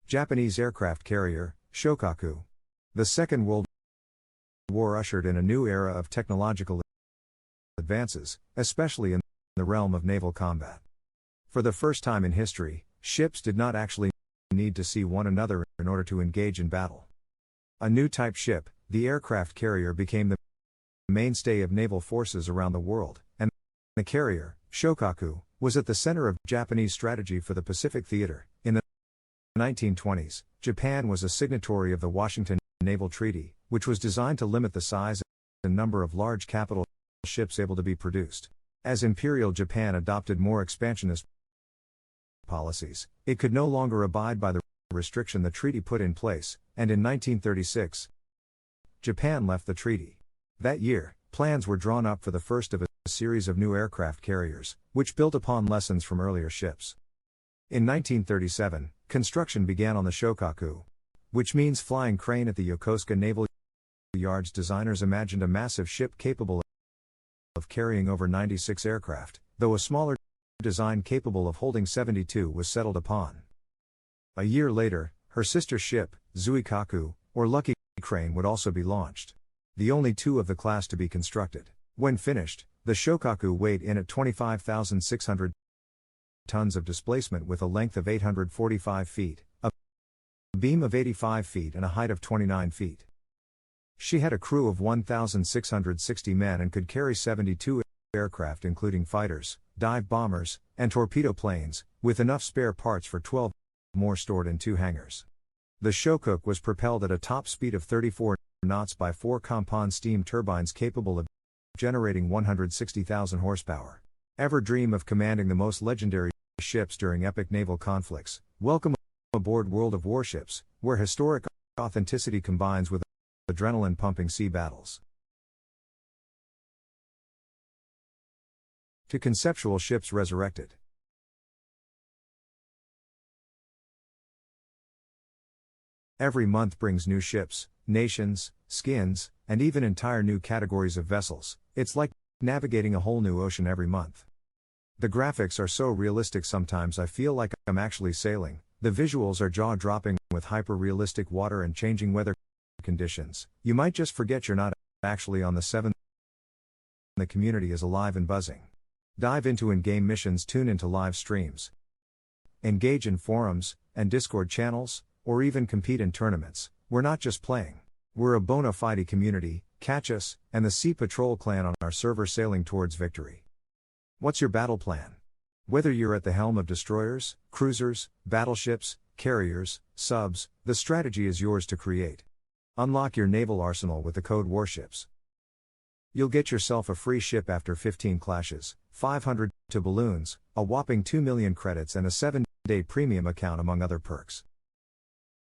Japanese aircraft carrier, Shokaku. The Second World War ushered in a new era of technological advances, especially in the realm of naval combat. For the first time in history, ships did not actually need to see one another in order to engage in battle. A new type ship, the aircraft carrier, became the mainstay of naval forces around the world, and the carrier, Shokaku, was at the center of Japanese strategy for the Pacific Theater. In the 1920s, Japan was a signatory of the Washington Naval Treaty, which was designed to limit the size and number of large capital ships able to be produced. As Imperial Japan adopted more expansionist policies, it could no longer abide by the restriction the treaty put in place, and in 1936, Japan left the treaty. That year, plans were drawn up for the first of a series of new aircraft carriers, which built upon lessons from earlier ships. In 1937, construction began on the Shokaku, which means flying crane at the Yokosuka Naval Yard's designers imagined a massive ship capable of carrying over 96 aircraft, though a smaller design capable of holding 72 was settled upon. A year later, her sister ship, Zuikaku, or Lucky Crane, would also be launched. The only two of the class to be constructed. When finished, the Shokaku weighed in at 25,600 tons of displacement with a length of 845 feet, a beam of 85 feet and a height of 29 feet. She had a crew of 1,660 men and could carry 72 aircraft including fighters, dive bombers, and torpedo planes, with enough spare parts for 12 more stored in 2 hangars. The Shokaku was propelled at a top speed of 34 knots by 4 compound steam turbines capable of generating 160,000 horsepower. Ever dream of commanding the most legendary ships during epic naval conflicts? Welcome aboard World of Warships, where historic authenticity combines with adrenaline-pumping sea battles. To conceptual ships resurrected. Every month brings new ships, nations, skins, and even entire new categories of vessels. It's like navigating a whole new ocean every month. The graphics are so realistic sometimes I feel like I'm actually sailing. The visuals are jaw-dropping with hyper-realistic water and changing weather conditions. You might just forget you're not actually on the Seven. The community is alive and buzzing. Dive into in-game missions, tune into live streams, engage in forums and Discord channels, or even compete in tournaments. We're not just playing. We're a bona fide community. Catch us and the Sea Patrol clan on our server sailing towards victory. What's your battle plan? Whether you're at the helm of destroyers, cruisers, battleships, carriers, subs, the strategy is yours to create. Unlock your naval arsenal with the code Warships. You'll get yourself a free ship after 15 clashes, 500 to balloons, a whopping 2 million credits and a 7-day premium account among other perks.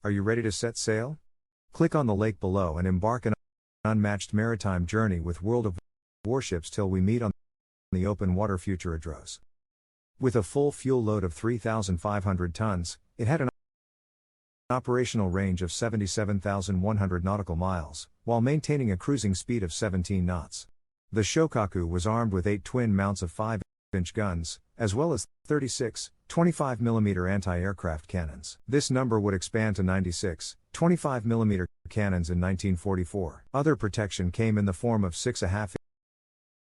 Are you ready to set sail? Click on the link below and embark on an unmatched maritime journey with World of Warships till we meet on the open water future Adros. With a full fuel load of 3,500 tons, it had an operational range of 77,100 nautical miles, while maintaining a cruising speed of 17 knots. The Shokaku was armed with 8 twin mounts of 5-inch guns, as well as 36, 25mm anti-aircraft cannons. This number would expand to 96, 25mm cannons in 1944. Other protection came in the form of 6.5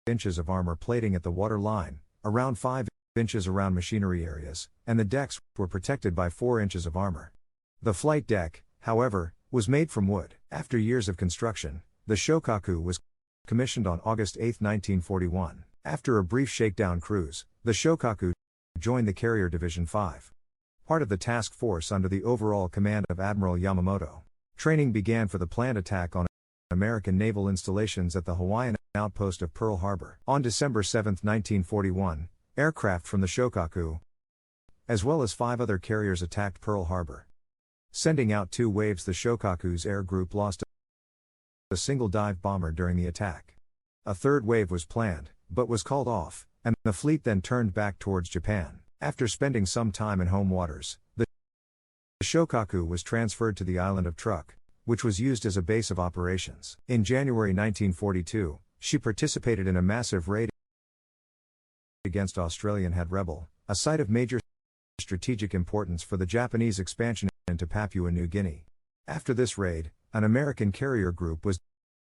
inches of armor plating at the water line, around 5 inches around machinery areas, and the decks were protected by 4 inches of armor. The flight deck, however, was made from wood. After years of construction, the Shokaku was commissioned on August 8, 1941. After a brief shakedown cruise, the Shokaku joined the Carrier Division 5. Part of the task force under the overall command of Admiral Yamamoto. Training began for the planned attack on American naval installations at the Hawaiian outpost of Pearl Harbor. On December 7, 1941, aircraft from the Shokaku, as well as 5 other carriers, attacked Pearl Harbor. Sending out 2 waves, the Shokaku's air group lost a single dive bomber during the attack. A third wave was planned, but was called off, and the fleet then turned back towards Japan. After spending some time in home waters, the Shokaku was transferred to the island of Truk, which was used as a base of operations. In January 1942, she participated in a massive raid against Australian Head Rebel, a site of major strategic importance for the Japanese expansion into Papua New Guinea. After this raid, an American carrier group was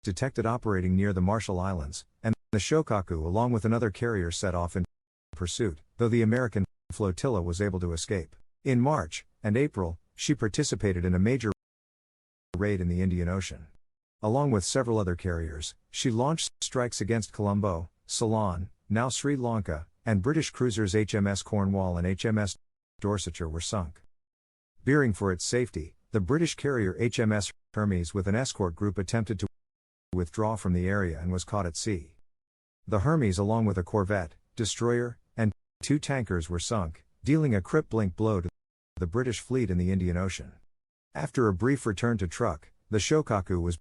detected operating near the Marshall Islands, and the Shokaku along with another carrier set off in pursuit, though the American flotilla was able to escape. In March and April, she participated in a major raid in the Indian Ocean. Along with several other carriers, she launched strikes against Colombo, Ceylon, now Sri Lanka, and British cruisers HMS Cornwall and HMS Dorsetshire were sunk. Fearing for its safety, the British carrier HMS Hermes with an escort group attempted to withdraw from the area and was caught at sea. The Hermes along with a corvette, destroyer, and 2 tankers were sunk, dealing a crippling blow to the British fleet in the Indian Ocean. After a brief return to Truk, the Shokaku was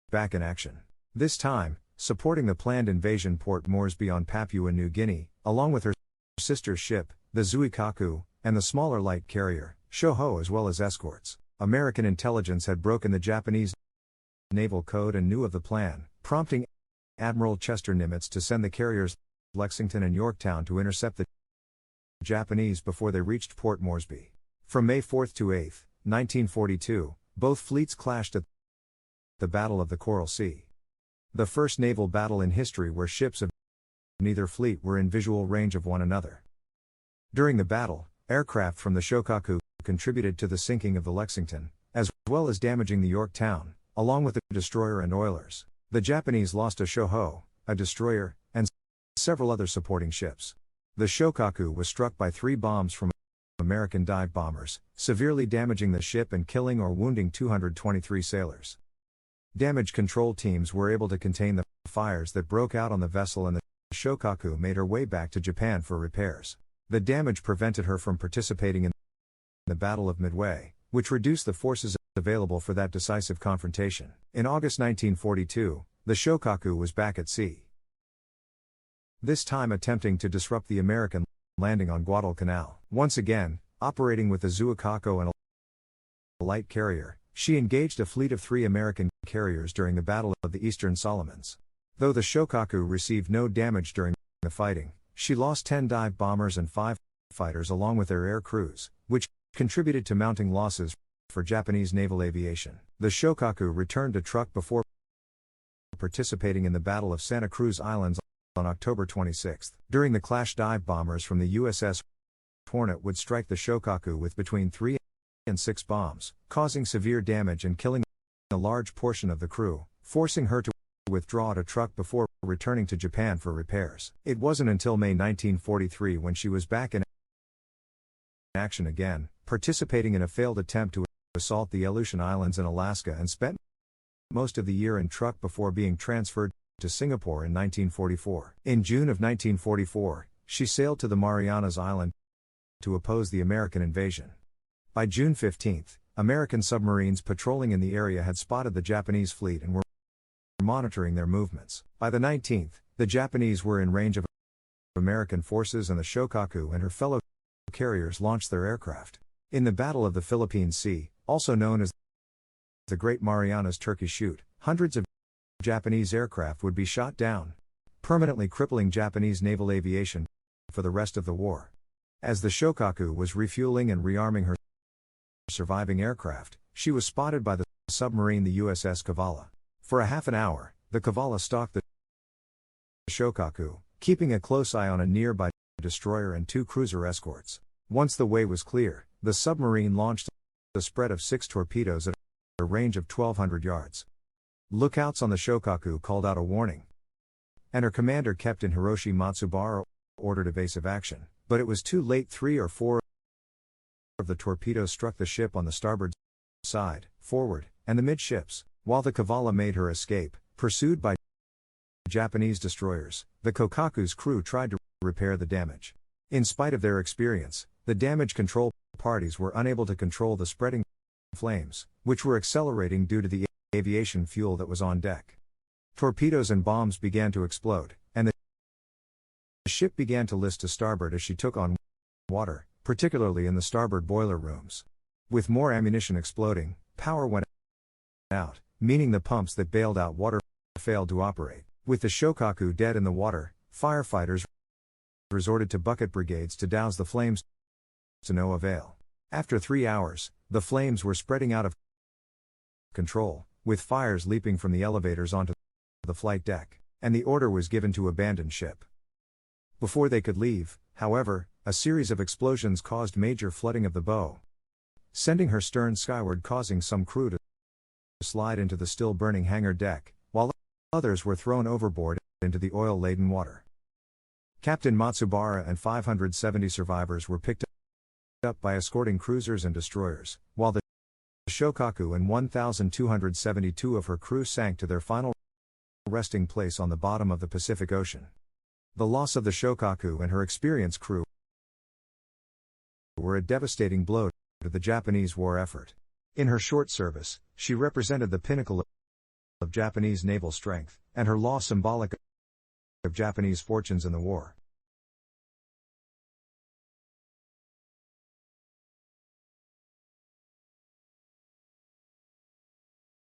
back in action. This time, supporting the planned invasion Port Moresby on Papua New Guinea, along with her sister ship, the Zuikaku, and the smaller light carrier, Shoho, as well as escorts. American intelligence had broken the Japanese naval code and knew of the plan, prompting Admiral Chester Nimitz to send the carriers Lexington and Yorktown to intercept the Japanese before they reached Port Moresby. From May 4 to 8, 1942, both fleets clashed at the Battle of the Coral Sea. The first naval battle in history where ships of neither fleet were in visual range of one another. During the battle, aircraft from the Shokaku contributed to the sinking of the Lexington, as well as damaging the Yorktown, along with the destroyer and oilers. The Japanese lost a Shoho, a destroyer, and several other supporting ships. The Shokaku was struck by 3 bombs from American dive bombers, severely damaging the ship and killing or wounding 223 sailors. Damage control teams were able to contain the fires that broke out on the vessel, and the Shokaku made her way back to Japan for repairs. The damage prevented her from participating in the Battle of Midway, which reduced the forces available for that decisive confrontation. In August 1942, the Shokaku was back at sea. This time attempting to disrupt the American landing on Guadalcanal. Once again, operating with the Zuikaku and a light carrier, she engaged a fleet of 3 American carriers during the Battle of the Eastern Solomons. Though the Shokaku received no damage during the fighting, she lost 10 dive bombers and 5 fighters along with their air crews, which contributed to mounting losses for Japanese naval aviation. The Shokaku returned to Truk before participating in the Battle of Santa Cruz Islands on October 26. During the clash, dive bombers from the USS Hornet would strike the Shokaku with between 3 and 6 bombs, causing severe damage and killing a large portion of the crew, forcing her to withdraw to Truk before returning to Japan for repairs. It wasn't until May 1943 when she was back in action again, participating in a failed attempt to assault the Aleutian Islands in Alaska, and spent most of the year in Truk before being transferred to Singapore in 1944. In June of 1944, she sailed to the Marianas Islands to oppose the American invasion. By June 15, American submarines patrolling in the area had spotted the Japanese fleet and were monitoring their movements. By the 19th, the Japanese were in range of American forces, and the Shokaku and her fellow carriers launched their aircraft. In the Battle of the Philippine Sea, also known as the Great Marianas Turkey Shoot, hundreds of Japanese aircraft would be shot down, permanently crippling Japanese naval aviation for the rest of the war. As the Shokaku was refueling and rearming her surviving aircraft, she was spotted by the submarine the USS Kavala. For a half an hour, the Kavala stalked the Shokaku, keeping a close eye on a nearby destroyer and 2 cruiser escorts. Once the way was clear, the submarine launched a spread of 6 torpedoes at a range of 1,200 yards. Lookouts on the Shokaku called out a warning, and her commander, Captain Hiroshi Matsubara, ordered evasive action, but it was too late. 3 or 4 of the torpedoes struck the ship on the starboard side, forward, and the midships. While the Kavala made her escape, pursued by Japanese destroyers, the Kokaku's crew tried to repair the damage. In spite of their experience, the damage control parties were unable to control the spreading flames, which were accelerating due to the aviation fuel that was on deck. Torpedoes and bombs began to explode, and the ship began to list to starboard as she took on water, particularly in the starboard boiler rooms. With more ammunition exploding, power went out, meaning the pumps that bailed out water failed to operate. With the Shokaku dead in the water, firefighters resorted to bucket brigades to douse the flames, to no avail. After 3 hours, the flames were spreading out of control, with fires leaping from the elevators onto the flight deck, and the order was given to abandon ship. Before they could leave, however, a series of explosions caused major flooding of the bow, sending her stern skyward, causing some crew to slide into the still burning hangar deck, while others were thrown overboard into the oil-laden water. Captain Matsubara and 570 survivors were picked up by escorting cruisers and destroyers, while the Shokaku and 1,272 of her crew sank to their final resting place on the bottom of the Pacific Ocean. The loss of the Shokaku and her experienced crew were a devastating blow to the Japanese war effort. In her short service, she represented the pinnacle of Japanese naval strength, and her loss symbolic of Japanese fortunes in the war.